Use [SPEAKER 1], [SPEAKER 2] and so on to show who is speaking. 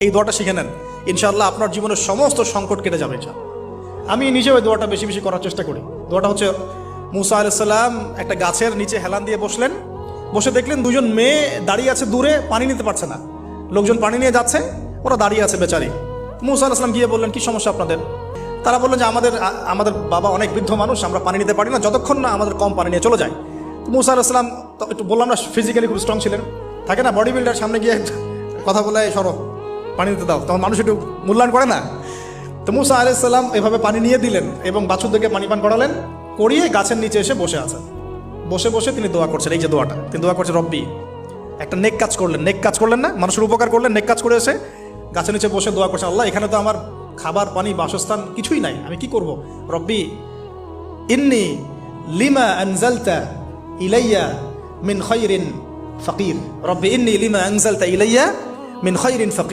[SPEAKER 1] এই দোয়াটা শিখে নেন, ইনশাআল্লাহ আপনার জীবনের সমস্ত সংকট কেটে যাবে। আমি নিজেও এই দোয়াটা বেশি বেশি করার চেষ্টা করি। দোয়াটা হচ্ছে, মুসা আলাইহিস সালাম একটা গাছের নিচে হেলান দিয়ে বসলেন, বসে দেখলেন দুজন মেয়ে দাঁড়িয়ে আছে দূরে, পানি নিতে পারছে না, লোকজন পানি নিয়ে যাচ্ছে, ওরা দাঁড়িয়ে আছে বেচারি। মুসা আলাইহিস সালাম গিয়ে বললেন, কি সমস্যা আপনাদের? তারা বললেন যে আমাদের বাবা অনেক বৃদ্ধ মানুষ, আমরা পানি নিতে পারি না যতক্ষণ না আমাদের কম পানি নিয়ে চলে যায়। তো মুসা আলাইহিস সালাম তো একটু বললাম না, ফিজিক্যালি খুব স্ট্রং ছিলেন, থাকে না বডি বিল্ডার, সামনে গিয়ে কথা বলে সরো পানি দিতে দাও, তখন মানুষ একটু মূল্যায়ন করে না। তো মুসা আলাইহিস সালাম এভাবে পানি নিয়ে দিলেন এবং বাছুরদেরকে পানি পান করালেন, করিয়ে গাছের নিচে এসে বসে আছেন। বসে বসে তিনি দোয়া করছেন, এই যে দোয়াটা তিনি দোয়া করছেন, রব্বি, একটা নেক কাজ করলেন, নেক কাজ করলেন না, মানুষের উপকার করলেন, নেক কাজ করে এসে গাছের নিচে বসে দোয়া করছেন, আল্লাহ এখানে তো আমার খাবার পানি বাসস্থান কিছুই নাই, আমি কি করব? রব্বি ইন্নি লিমা আনজালতা ইলাইয়া মিন খায়রিন ফাকির, রব্বি ইন্নি লিমা আনজালতা ইলাইয়া মিন খায়রিন ফাকির।